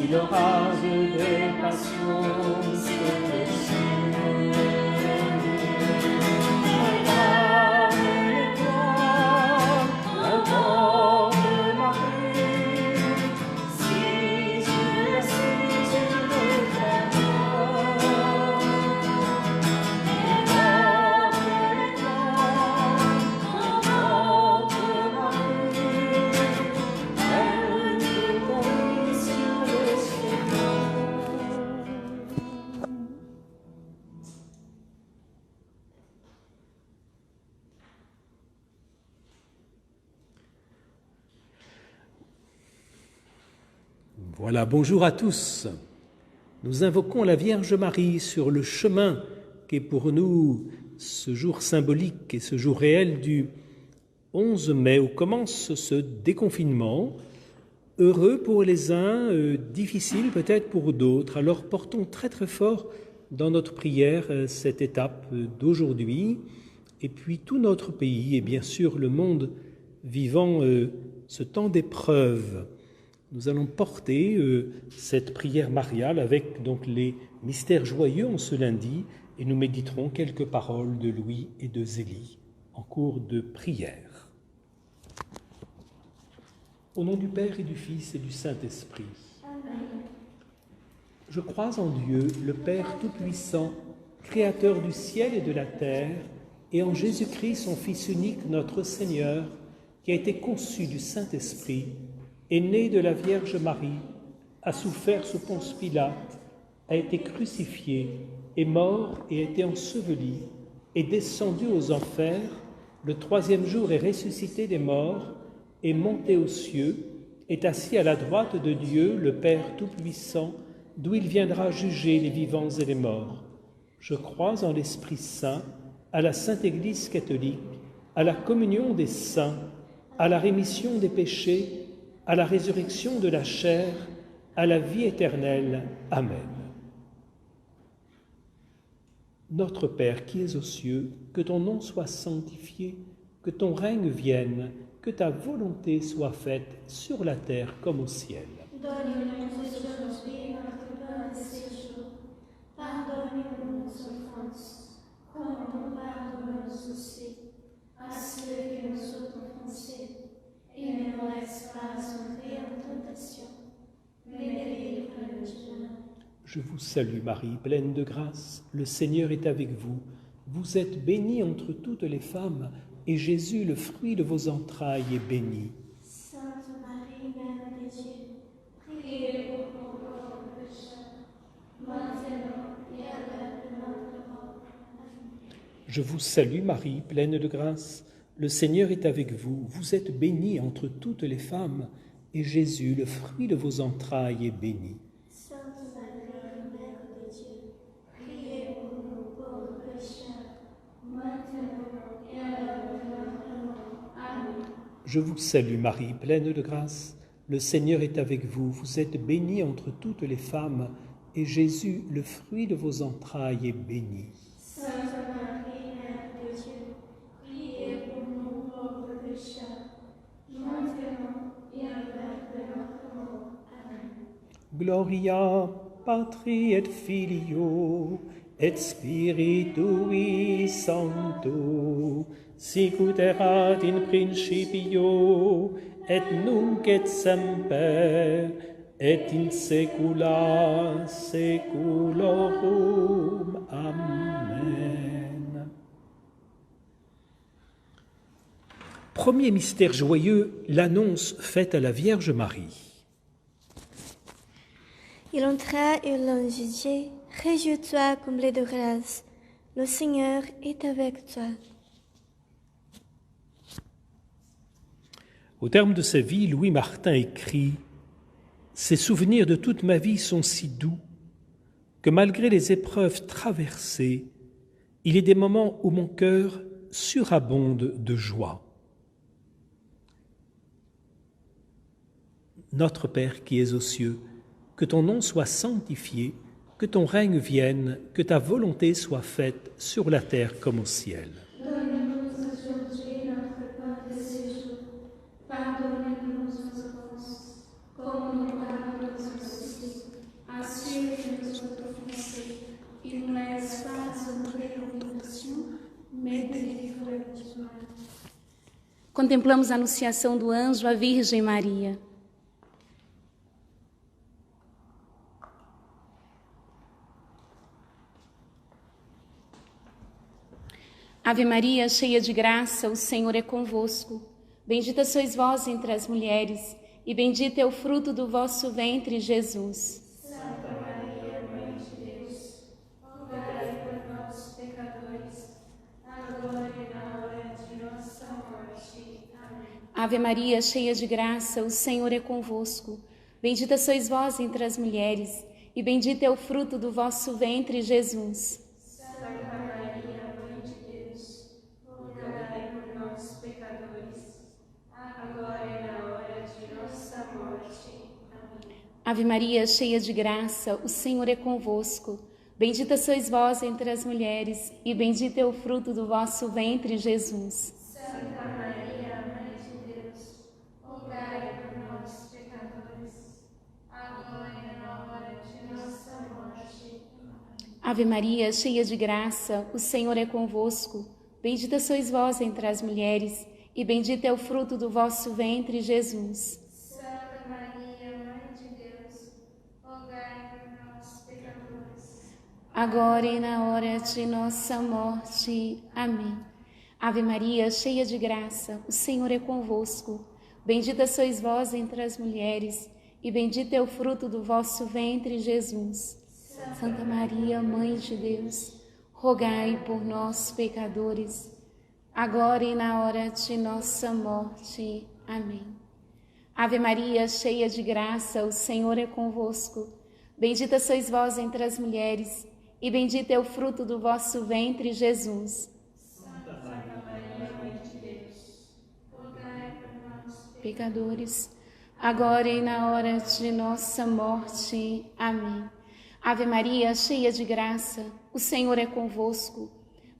L'orage des passions se déchire. Regarde l'étoile, un vent de Marie. Si je la suis, je le verrai. Regarde l'étoile, un vent de Marie. Elle me conduit sur le Voilà, bonjour à tous. Nous invoquons la Vierge Marie sur le chemin qu'est pour nous ce jour symbolique et ce jour réel du 11 mai où commence ce déconfinement. Heureux pour les uns, difficile peut-être pour d'autres. Alors portons très très fort dans notre prière cette étape d'aujourd'hui et puis tout notre pays et bien sûr le monde vivant ce temps d'épreuve. Nous allons porter cette prière mariale avec donc les mystères joyeux en ce lundi et nous méditerons quelques paroles de Louis et de Zélie en cours de prière. Au nom du Père et du Fils et du Saint-Esprit. Amen. Je crois en Dieu, le Père Tout-Puissant, Créateur du ciel et de la terre, et en Jésus-Christ, son Fils unique, notre Seigneur, qui a été conçu du Saint-Esprit, est né de la Vierge Marie, a souffert sous Ponce Pilate, a été crucifié, est mort et a été enseveli, est descendu aux enfers, le troisième jour est ressuscité des morts, est monté aux cieux, est assis à la droite de Dieu, le Père Tout-Puissant, d'où il viendra juger les vivants et les morts. Je crois en l'Esprit Saint, à la Sainte Église catholique, à la communion des saints, à la rémission des péchés, à la résurrection de la chair, à la vie éternelle. Amen. Notre Père qui es aux cieux, que ton nom soit sanctifié, que ton règne vienne, que ta volonté soit faite sur la terre comme au ciel. Donne-nous aujourd'hui notre pain de ce jour. Pardonne-nous nos offenses, comme nous pardonnons aussi à ceux qui nous ont offensés. Et ne nous laisse pas entrer en tentation, mais délivre-nous du mal. Je vous salue Marie, pleine de grâce, le Seigneur est avec vous. Vous êtes bénie entre toutes les femmes, et Jésus, le fruit de vos entrailles, est béni. Sainte Marie, Mère de Dieu, priez pour nous pauvres pécheurs, maintenant et à l'heure de notre mort. Amen. Je vous salue Marie, pleine de grâce, le Seigneur est avec vous. Vous êtes bénie entre toutes les femmes, et Jésus, le fruit de vos entrailles, est béni. Sainte Marie, Mère de Dieu, priez pour nous pauvres pécheurs, maintenant et à l'heure de notre mort. Amen. Je vous salue Marie, pleine de grâce, le Seigneur est avec vous. Vous êtes bénie entre toutes les femmes, et Jésus, le fruit de vos entrailles, est béni. Sainte Marie, Mère de Dieu, priez pour nous pauvres pécheurs, maintenant et à l'heure de notre mort. Amen. Gloria Patri et Filio et Spiritui Sancto, sicut erat in principio et nunc et semper et in saecula saeculorum. Amen. Premier mystère joyeux, l'annonce faite à la Vierge Marie. Il entra et l'ange dit, « Réjouis-toi, comblé de grâce, le Seigneur est avec toi. » Au terme de sa vie, Louis Martin écrit « Ces souvenirs de toute ma vie sont si doux que malgré les épreuves traversées, il y a des moments où mon cœur surabonde de joie. » Notre Père qui es aux cieux, que ton nom soit sanctifié, que ton règne vienne, que ta volonté soit faite sur la terre comme au ciel. Donne-nous aujourd'hui notre pain de ce jour. Pardonne-nous nos offenses, comme nous pardonnons aussi à ceux qui nous ont offensés. Et ne nous laisse pas entrer en tentation, mais délivre-nous du mal. Contemplamos a anunciação do anjo à Virgem Maria. Ave Maria, cheia de graça, o Senhor é convosco. Bendita sois vós entre as mulheres, e bendito é o fruto do vosso ventre, Jesus. Santa Maria, Mãe de Deus, rogai por nós, pecadores, agora e na hora de nossa morte. Amém. Ave Maria, cheia de graça, o Senhor é convosco. Bendita sois vós entre as mulheres, e bendito é o fruto do vosso ventre, Jesus. Santa Maria, Mãe de Deus, rogai por nós, pecadores, agora e na hora de nossa morte. Amém. Ave Maria, cheia de graça, o Senhor é convosco. Bendita sois vós entre as mulheres, e bendito é o fruto do vosso ventre, Jesus. Santa Maria, Mãe de Deus, rogai por nós, pecadores, agora e na hora de nossa morte. Amém. Ave Maria, cheia de graça, o Senhor é convosco. Bendita sois vós entre as mulheres, e bendito é o fruto do vosso ventre, Jesus. Santa Maria, Mãe de Deus, rogai por nós, pecadores, Agora e na hora de nossa morte. Amém. Ave Maria, cheia de graça, o Senhor é convosco. Bendita sois vós entre as mulheres, e bendito é o fruto do vosso ventre, Jesus. Santa Maria, Mãe de Deus, rogai por nós, pecadores, agora e na hora de nossa morte. Amém. Ave Maria, cheia de graça, o Senhor é convosco. Bendita sois vós entre as mulheres, e bendito é o fruto do vosso ventre, Jesus. Santa Maria, Mãe de Deus, rogai por nós, Pecadores, agora e na hora de nossa morte. Amém. Ave Maria, cheia de graça, o Senhor é convosco.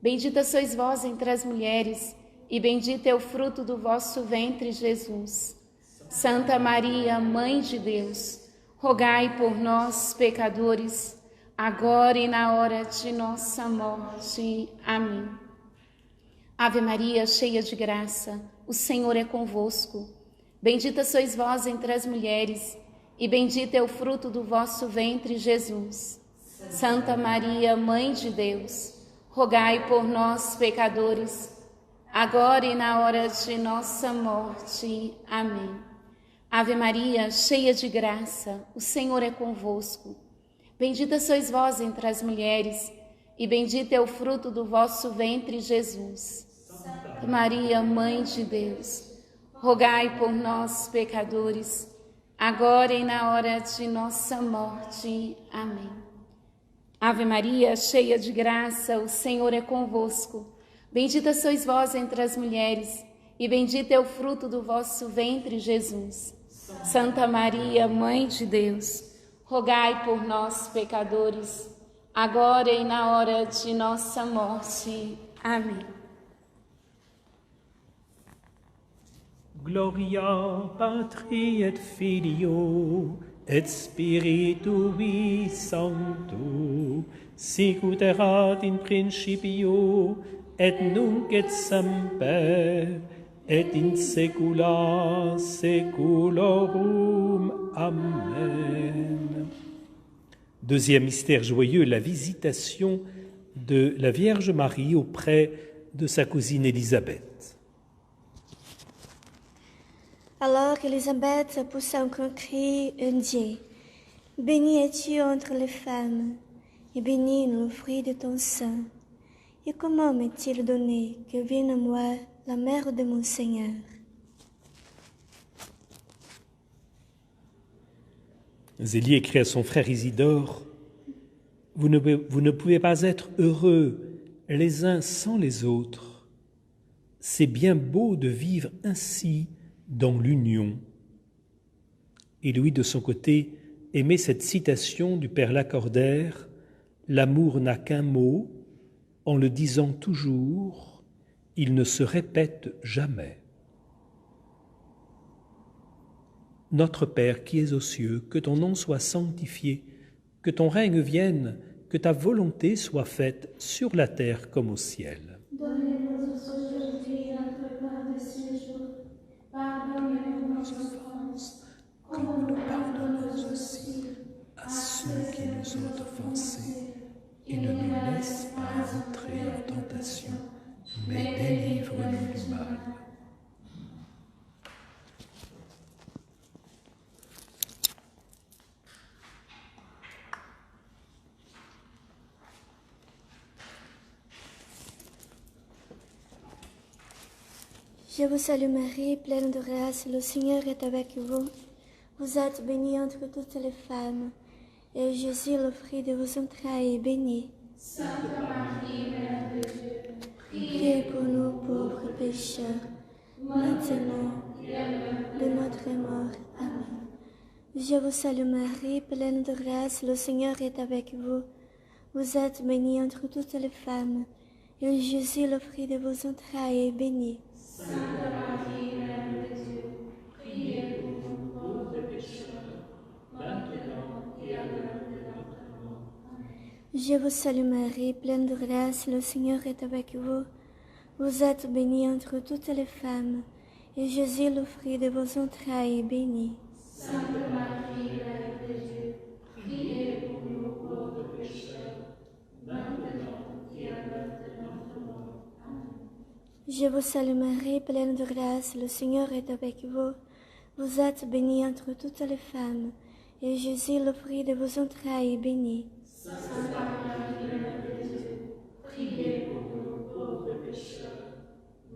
Bendita sois vós entre as mulheres, e bendito é o fruto do vosso ventre, Jesus. Santa Maria, Mãe de Deus, rogai por nós, pecadores, agora e na hora de nossa morte. Amém. Ave Maria, cheia de graça, o Senhor é convosco. Bendita sois vós entre as mulheres, e bendito é o fruto do vosso ventre, Jesus. Santa Maria, Mãe de Deus, rogai por nós, pecadores, agora e na hora de nossa morte. Amém. Ave Maria, cheia de graça, o Senhor é convosco. Bendita sois vós entre as mulheres, e bendito é o fruto do vosso ventre, Jesus. Santa Maria, Mãe de Deus, rogai por nós, pecadores, agora e na hora de nossa morte. Amém. Ave Maria, cheia de graça, o Senhor é convosco. Bendita sois vós entre as mulheres, e bendito é o fruto do vosso ventre, Jesus. Santa Maria, Mãe de Deus, rogai por nós, pecadores, agora e na hora de nossa morte. Amém. Gloria Patri et Filio et Spiritui Sancto, sicut erat in principio et nunc et semper et in saecula saeculorum. Amen. Deuxième mystère joyeux, la visitation de la Vierge Marie auprès de sa cousine Élisabeth. Alors qu'Élisabeth poussa un grand cri et dit, « Bénie es-tu entre les femmes, et béni le fruit de ton sein. Et comment m'est-il donné que vienne à moi la mère de mon Seigneur ?» Zélie écrit à son frère Isidore, vous ne pouvez pas être heureux les uns sans les autres. C'est bien beau de vivre ainsi dans l'union. Et Louis, de son côté, aimait cette citation du père Lacordaire: « L'amour n'a qu'un mot, en le disant toujours, il ne se répète jamais. » Notre Père qui es aux cieux, que ton nom soit sanctifié, que ton règne vienne, que ta volonté soit faite sur la terre comme au ciel. Donne-nous aujourd'hui notre pain de ce jour. Pardonne-nous nos offenses, comme nous pardonnons aussi À ceux qui nous ont offensés, et ne nous laisse pas entrer en tentation, mais délivre-nous du mal. Je vous salue Marie, pleine de grâce, le Seigneur est avec vous. Vous êtes bénie entre toutes les femmes, et Jésus, le fruit de vos entrailles, est béni. Sainte Marie, Mère de Dieu, Priez pour nous pauvres pécheurs, maintenant et à l'heure de notre mort. Amen. Je vous salue Marie, pleine de grâce, le Seigneur est avec vous. Vous êtes bénie entre toutes les femmes, et Jésus, le fruit de vos entrailles, est béni. Sainte Marie, Mère de Dieu, priez pour nous pauvres pécheurs, maintenant et à l'heure de notre mort. Je vous salue Marie, pleine de grâce, le Seigneur est avec vous. Vous êtes bénie entre toutes les femmes, et Jésus, le fruit de vos entrailles, est béni. Sainte Marie, Mère de Dieu, priez pour nous pauvres pécheurs, maintenant et à l'heure de notre mort. Amen. Je vous salue Marie, pleine de grâce, le Seigneur est avec vous. Vous êtes bénie entre toutes les femmes, et Jésus, le fruit de vos entrailles, est béni. Sainte Marie, Mère de Dieu, priez pour nous pauvres pécheurs,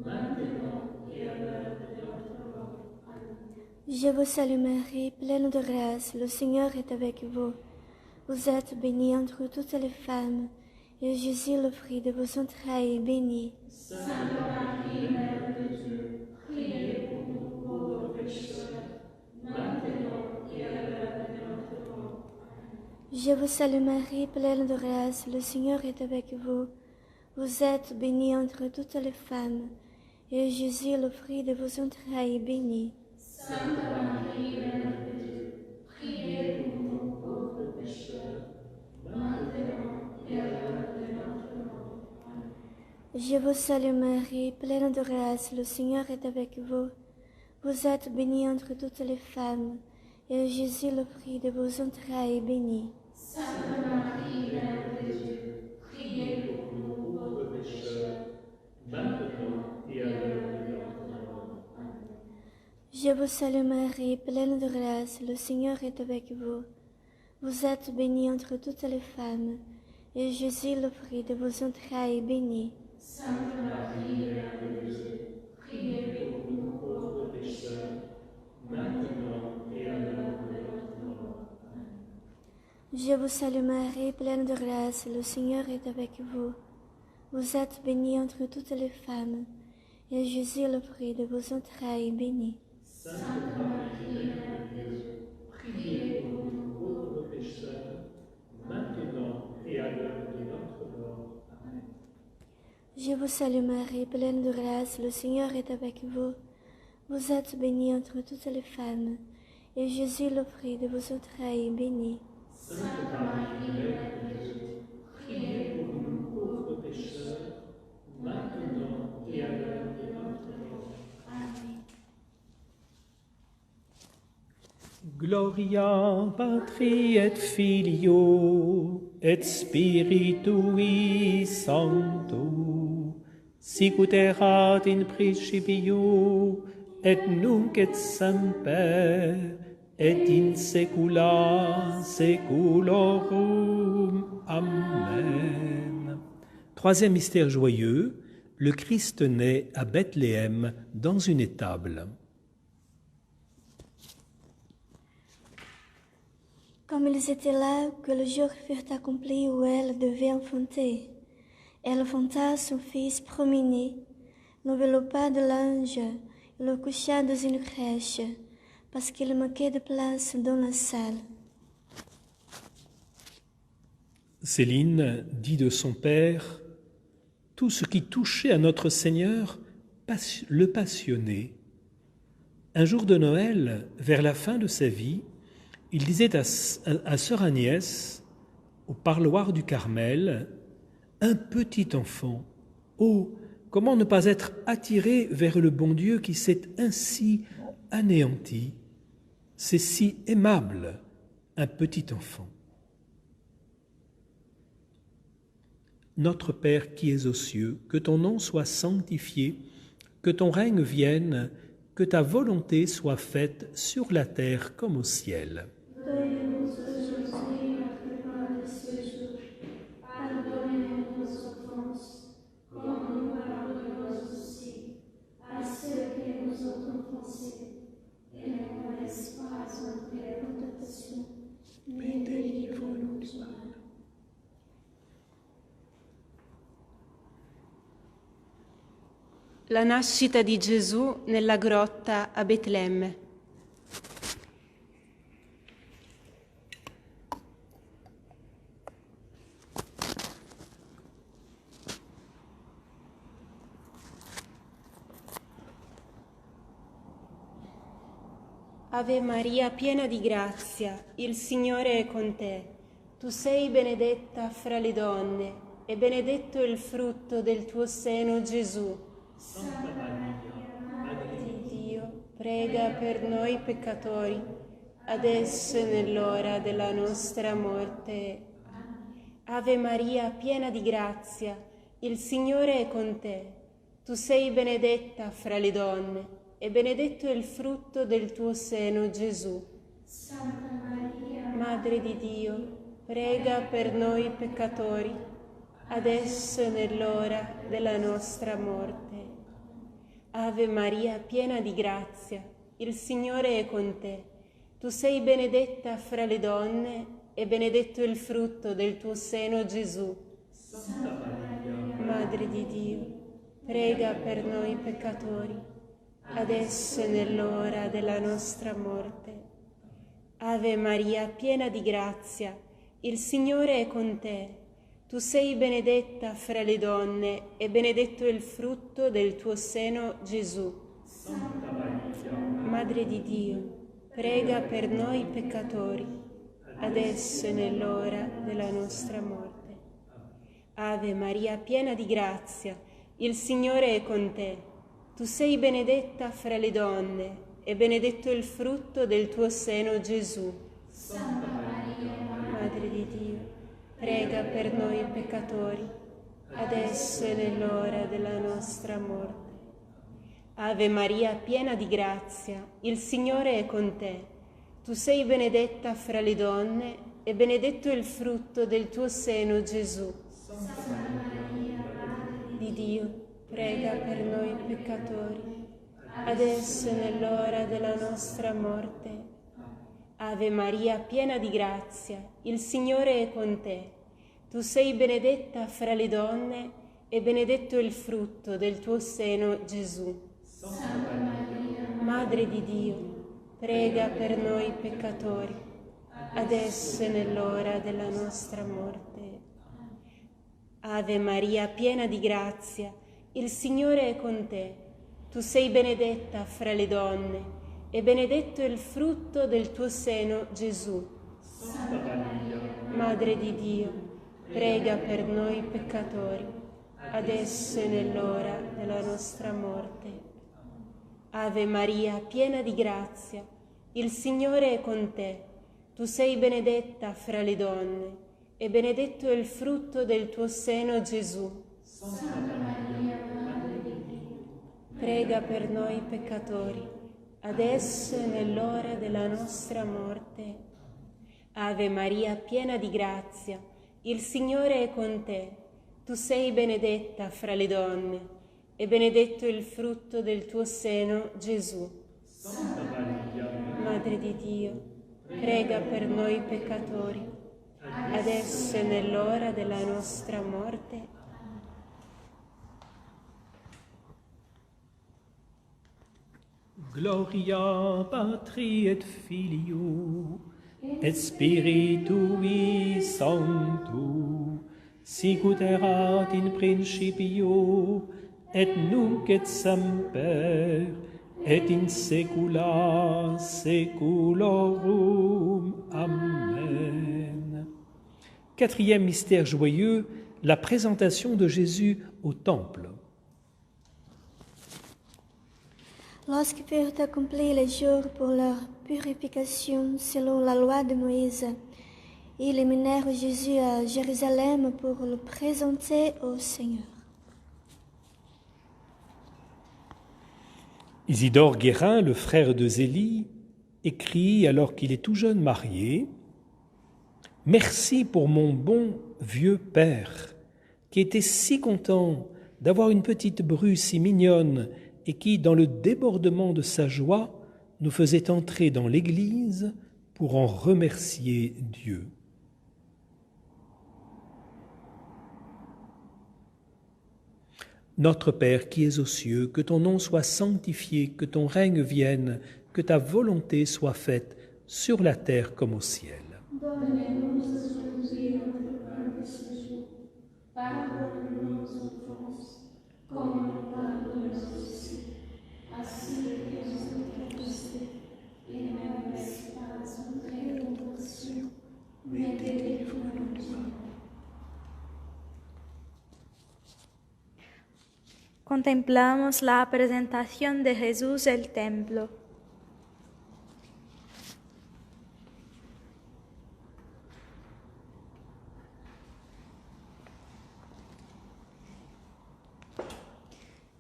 maintenant et à l'heure de notre mort. Amen. Je vous salue Marie, pleine de grâce, le Seigneur est avec vous. Vous êtes bénie entre toutes les femmes, et Jésus, le fruit de vos entrailles, est béni. Sainte Marie, Mère de Dieu, priez pour nous pauvres pécheurs, maintenant et à l'heure de notre mort. Je vous salue Marie, pleine de grâce, le Seigneur est avec vous. Vous êtes bénie entre toutes les femmes, et Jésus, le fruit de vos entrailles, est béni. Sainte Marie, Mère de Dieu, priez pour nous pauvres pécheurs, maintenant et à l'heure de notre mort. Amen. Je vous salue Marie, pleine de grâce, le Seigneur est avec vous. Vous êtes bénie entre toutes les femmes, et Jésus, le fruit de vos entrailles, est béni. Sainte Marie, Mère de Dieu, priez pour nous pauvres pécheurs, maintenant et à l'heure de notre mort. Amen. Je vous salue Marie, pleine de grâce, le Seigneur est avec vous. Vous êtes bénie entre toutes les femmes, et Jésus, le fruit de vos entrailles, est béni. Sainte Marie, Mère de Dieu, priez pour nous pauvres pécheurs, maintenant et à l'heure de notre mort. Amen. Je vous salue Marie, pleine de grâce, le Seigneur est avec vous. Vous êtes bénie entre toutes les femmes, et Jésus, le fruit de vos entrailles, est béni. Sainte Marie, Mère de Dieu, priez pour nous pauvres pécheurs, maintenant et à l'heure de notre mort. Amen. Je vous salue Marie, pleine de grâce, le Seigneur est avec vous. Vous êtes bénie entre toutes les femmes, et Jésus, le fruit de vos entrailles, est béni. Sainte Marie, Mère de Dieu, priez pour nous pauvres pécheurs, maintenant et à l'heure de notre mort. Amen. Gloria Patri et Filio et Spiritui Sancto, sicut erat in principio et nunc et semper et in saecula saeculorum. Amen. Troisième mystère joyeux, le Christ naît à Bethléem dans une étable. Comme ils étaient là, que le jour fut accompli où elle devait enfanter, elle enfanta son fils premier-né, l'enveloppa de l'ange et le coucha dans une crèche, parce qu'il manquait de place dans la salle. Céline dit de son père, tout ce qui touchait à notre Seigneur le passionnait. Un jour de Noël, vers la fin de sa vie, il disait à sœur Agnès, au parloir du Carmel, « Un petit enfant, oh, comment ne pas être attiré vers le bon Dieu qui s'est ainsi anéanti? C'est si aimable, un petit enfant. » Notre Père qui es aux cieux, que ton nom soit sanctifié, que ton règne vienne, que ta volonté soit faite sur la terre comme au ciel. Donne-nous aujourd'hui notre pain de ce jour. Pardonne-nous nos offenses, comme nous pardonnons aussi à ceux qui nous ont offensés. Et ne nous laisse pas entrer en tentation, mais délivre-nous du mal. La nascita di Gesù nella grotta a Betlemme. Ave Maria, piena di grazia, il Signore è con te. Tu sei benedetta fra le donne e benedetto il frutto del tuo seno, Gesù. Santa Maria, Madre di Dio, prega per noi peccatori, adesso e nell'ora della nostra morte. Ave Maria, piena di grazia, il Signore è con te. Tu sei benedetta fra le donne e benedetto il frutto del tuo seno, Gesù. Santa Maria, Madre di Dio, prega per noi peccatori, adesso e nell'ora della nostra morte. Ave Maria, piena di grazia, il Signore è con te. Tu sei benedetta fra le donne e benedetto il frutto del tuo seno, Gesù. Santa Maria, Madre di Dio, prega per noi peccatori, adesso e nell'ora della nostra morte. Ave Maria, piena di grazia, il Signore è con te. Tu sei benedetta fra le donne e benedetto il frutto del tuo seno, Gesù. Santa Maria, Madre di Dio, prega per noi peccatori, adesso e nell'ora della nostra morte. Ave Maria, piena di grazia, il Signore è con te. Tu sei benedetta fra le donne e benedetto il frutto del tuo seno, Gesù. Santa Maria, Madre di Dio, prega per noi peccatori, adesso e nell'ora della nostra morte. Ave Maria, piena di grazia, il Signore è con te. Tu sei benedetta fra le donne e benedetto il frutto del tuo seno, Gesù. Santa Maria, Madre Di Dio, prega per noi peccatori, adesso e nell'ora della nostra morte. Ave Maria, piena di grazia, il Signore è con te. Tu sei benedetta fra le donne e benedetto il frutto del tuo seno, Gesù. Santa Maria, Madre di Dio, prega per noi peccatori, adesso e nell'ora della nostra morte. Ave Maria, piena di grazia, il Signore è con te. Tu sei benedetta fra le donne e benedetto il frutto del tuo seno, Gesù. Santa Maria, Madre di Dio, prega per noi peccatori, adesso e nell'ora della nostra morte. Ave Maria, piena di grazia, il Signore è con te. Tu sei benedetta fra le donne e benedetto è il frutto del tuo seno, Gesù. Santa Maria, Madre di Dio, Prega per noi peccatori, adesso e nell'ora della nostra morte. Ave Maria, piena di grazia, il Signore è con te. Tu sei benedetta fra le donne e benedetto il frutto del tuo seno, Gesù. Santa Maria, Madre di Dio, prega per noi peccatori, adesso e nell'ora della nostra morte. Gloria Patri et Filio, et Spiritui Sancto, sicut erat in principio, et nunc et semper, et in saecula saeculorum. Amen. Quatrième mystère joyeux, la présentation de Jésus au temple. Lorsque furent accomplis les jours pour leur purification selon la loi de Moïse, ils menèrent Jésus à Jérusalem pour le présenter au Seigneur. Isidore Guérin, le frère de Zélie, écrit alors qu'il est tout jeune marié: « Merci pour mon bon vieux père, qui était si content d'avoir une petite bru si mignonne et qui, dans le débordement de sa joie, nous faisait entrer dans l'Église pour en remercier Dieu. » Notre Père qui es aux cieux, que ton nom soit sanctifié, que ton règne vienne, que ta volonté soit faite sur la terre comme au ciel. Donne-nous aujourd'hui notre pain de ce jour. Pardonne-nous nos offenses, comme nous pardonnons aussi à ceux qui nous ont offensés. Et ne nous laisse pas entrer en tentation, mais délivre-nous du mal. Contemplamos la presentación de Jesús al templo.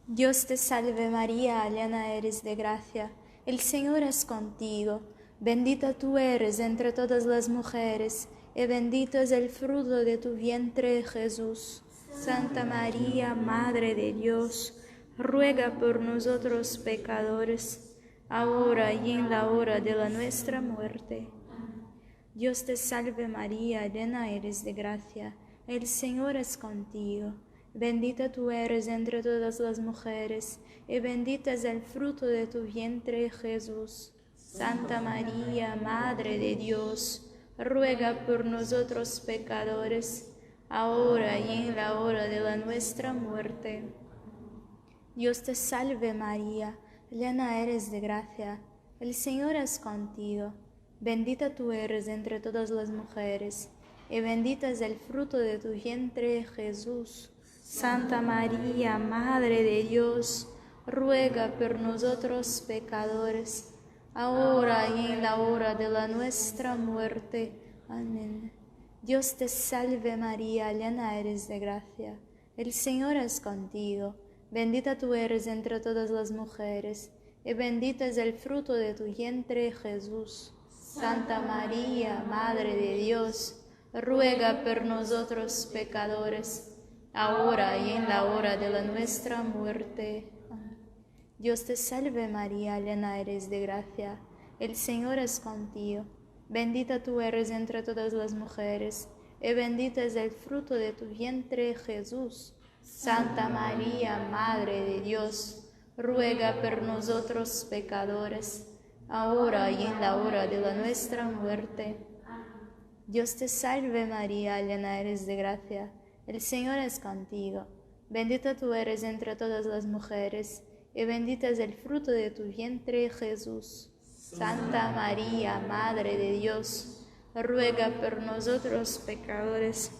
Dios te salve María, llena eres de gracia, el Señor es contigo, bendita tú eres entre todas las mujeres, y bendito es el fruto de tu vientre Jesús. Santa María, Madre de Dios, ruega por nosotros pecadores, ahora y en la hora de nuestra muerte. Dios te salve María, llena eres de gracia, el Señor es contigo. Bendita tú eres entre todas las mujeres, y bendito es el fruto de tu vientre Jesús. Santa María, Madre de Dios, ruega por nosotros pecadores, ahora y en la hora de nuestra muerte. Dios te salve María, llena eres de gracia, el Señor es contigo. Bendita tú eres entre todas las mujeres, y bendito es el fruto de tu vientre Jesús. Santa María, Madre de Dios, ruega por nosotros pecadores, ahora y en la hora de nuestra muerte. Amén. Dios te salve María, llena eres de gracia, el Señor es contigo, bendita tú eres entre todas las mujeres, y bendito es el fruto de tu vientre Jesús. Santa María, Madre de Dios, ruega por nosotros pecadores, ahora y en la hora de nuestra muerte. Amén. Dios te salve María, llena eres de gracia, el Señor es contigo. Bendita tú eres entre todas las mujeres, y bendito es el fruto de tu vientre Jesús. Santa María, Madre de Dios, ruega por nosotros pecadores, ahora y en la hora de nuestra muerte. Dios te salve María, llena eres de gracia, el Señor es contigo. Bendita tú eres entre todas las mujeres, y bendito es el fruto de tu vientre Jesús. Santa María, Madre de Dios, ruega por nosotros pecadores,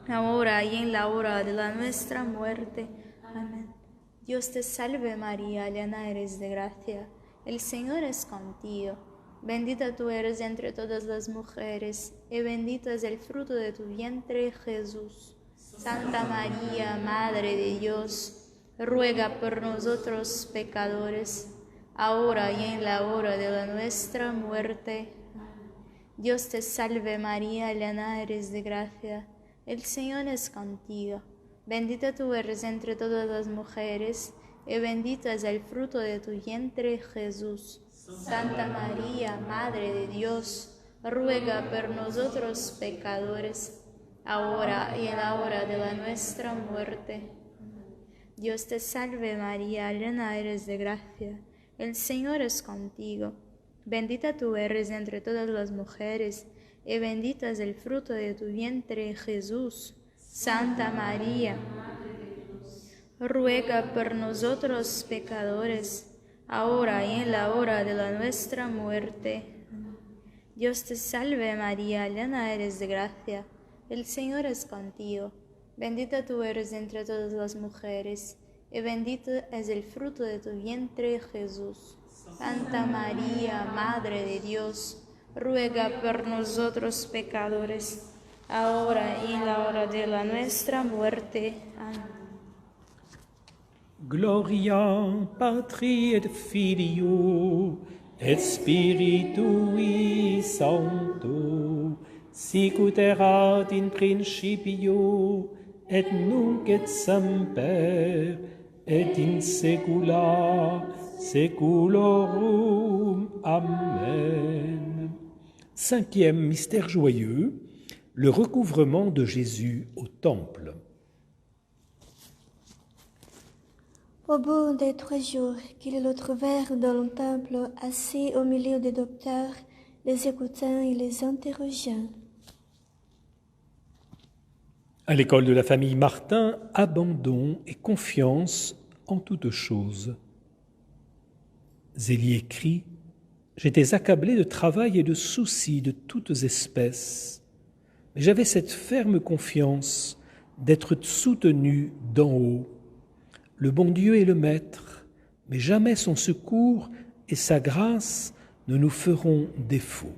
ahora y en la hora de nuestra muerte. Amén. Dios te salve María, llena eres de gracia, el Señor es contigo. Bendita tú eres entre todas las mujeres, y bendito es el fruto de tu vientre Jesús. Santa María, Madre de Dios, ruega por nosotros pecadores, ahora y en la hora de nuestra muerte. Dios te salve María, llena eres de gracia, el Señor es contigo. Bendita tú eres entre todas las mujeres, y bendito es el fruto de tu vientre Jesús. Santa María, Madre de Dios, ruega por nosotros pecadores, ahora y en la hora de nuestra muerte. Dios te salve María, llena eres de gracia, el Señor es contigo. Bendita tú eres entre todas las mujeres, y bendito es el fruto de tu vientre, Jesús. Santa María, ruega por nosotros pecadores, ahora y en la hora de nuestra muerte. Dios te salve María, llena eres de gracia, el Señor es contigo. Bendita tú eres entre todas las mujeres, y bendito es el fruto de tu vientre, Jesús. Santa María, Madre de Dios, ruega por nosotros pecadores, ahora y en la hora de nuestra muerte. Amén. Gloria Patri et Filio et Spiritui Sancto, sic ut erat in principio et nunc et semper et in saecula saeculorum. Amen. Cinquième mystère joyeux, le recouvrement de Jésus au temple. Au bout des 3 jours qu'ils le trouvèrent dans le temple, assis au milieu des docteurs, les écoutant et les interrogeant. À l'école de la famille Martin, abandon et confiance en toutes choses. Zélie écrit « J'étais accablé de travail et de soucis de toutes espèces, mais j'avais cette ferme confiance d'être soutenu d'en haut. Le bon Dieu est le Maître, mais jamais son secours et sa grâce ne nous feront défaut.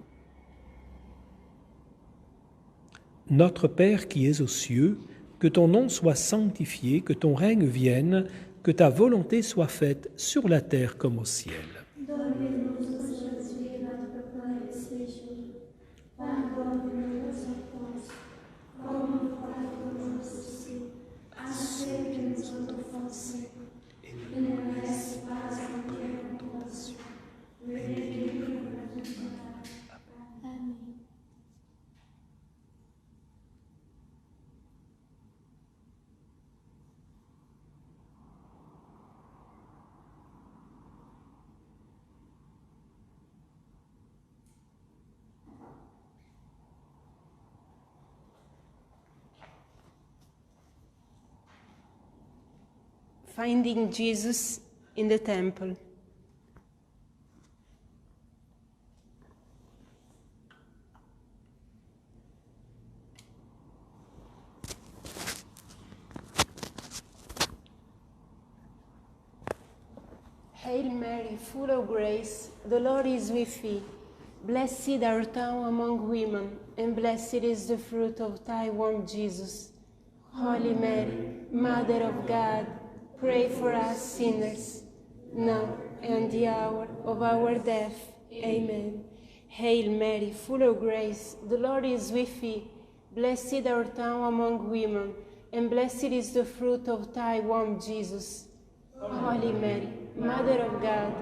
Notre Père qui es aux cieux, que ton nom soit sanctifié, que ton règne vienne, que ta volonté soit faite sur la terre comme au ciel. Donne-nous aujourd'hui notre pain de ce jour. Pardonne-nous nos offenses, comme nous pardonnons aussi à ceux qui nous ont offensés. Et ne nous laisse pas entrer en tentation, mais délivre-nous du mal. Amen. Finding Jesus in the temple. Hail Mary, full of grace, the Lord is with thee. Blessed art thou among women, and blessed is the fruit of thy womb, Jesus. Holy Mary, Mother of God, pray for us sinners, now and the hour of our death. Amen. Hail Mary, full of grace, the Lord is with thee. Blessed art thou among women, and blessed is the fruit of thy womb, Jesus. Holy Mary, Mother of God,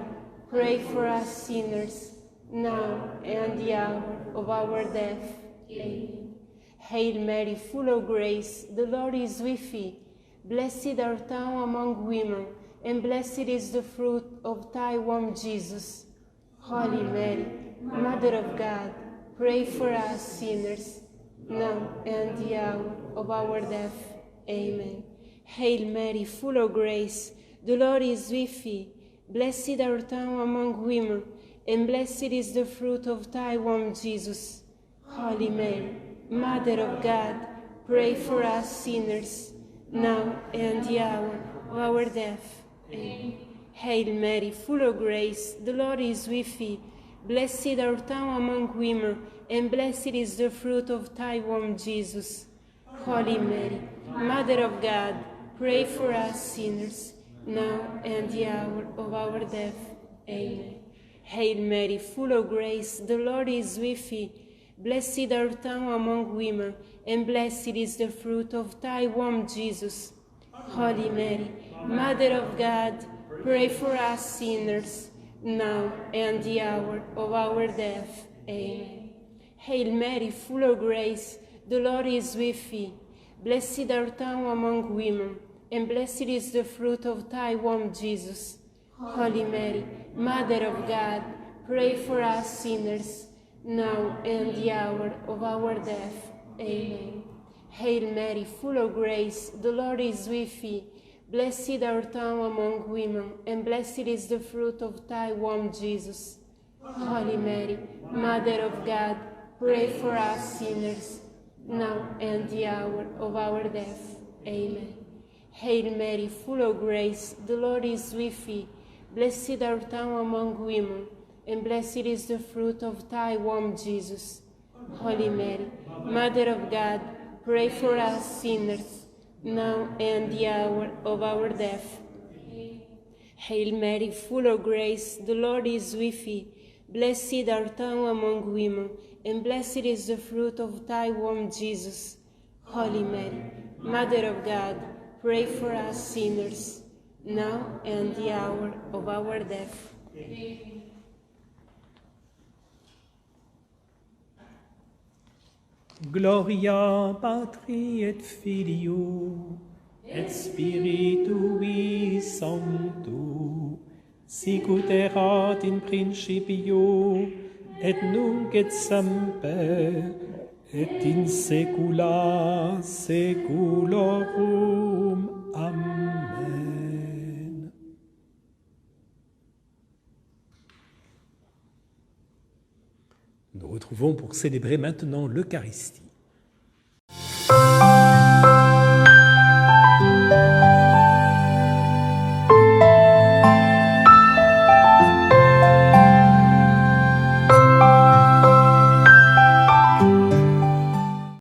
pray for us sinners, now and the hour of our death. Amen. Hail Mary, full of grace, the Lord is with thee. Blessed art thou among women, and blessed is the fruit of thy womb, Jesus. Holy Mary, Mother of God, pray for us sinners, now and the hour of our death. Amen. Hail Mary, full of grace, the Lord is with thee. Blessed art thou among women, and blessed is the fruit of thy womb, Jesus. Holy Mary, Mother of God, pray for us sinners, now and the hour of our death. Amen. Hail Mary, full of grace, the Lord is with thee. Blessed art thou among women, and blessed is the fruit of thy womb, Jesus. Holy Mary, Mother of God, pray for us sinners, now and the hour of our death. Amen. Hail Mary, full of grace, the Lord is with thee. Blessed art thou among women, and blessed is the fruit of thy womb, Jesus. Holy Mary, Mother of God, pray for us sinners, now and the hour of our death. Amen. Hail Mary, full of grace, the Lord is with thee. Blessed art thou among women, and blessed is the fruit of thy womb, Jesus. Holy Mary, Mother of God, pray for us sinners, now and the hour of our death. Amen. Hail Mary, full of grace, the Lord is with thee. Blessed art thou among women, and blessed is the fruit of thy womb, Jesus. Holy Mary, Mother of God, pray for us sinners, now and the hour of our death. Amen. Hail Mary, full of grace, the Lord is with thee. Blessed art thou among women, and blessed is the fruit of thy womb, Jesus. Holy Mary, Mother of God, pray for us sinners, now and the hour of our death. Hail Mary, full of grace, the Lord is with thee. Blessed art thou among women, and blessed is the fruit of thy womb, Jesus. Holy Mary, Mother of God, pray for us sinners, now and the hour of our death. Gloria Patri et Filio et Spiritui Sancto, sic ut erat in principio et nunc et semper et in saecula saeculorum. Amen. Nous retrouvons pour célébrer maintenant l'Eucharistie.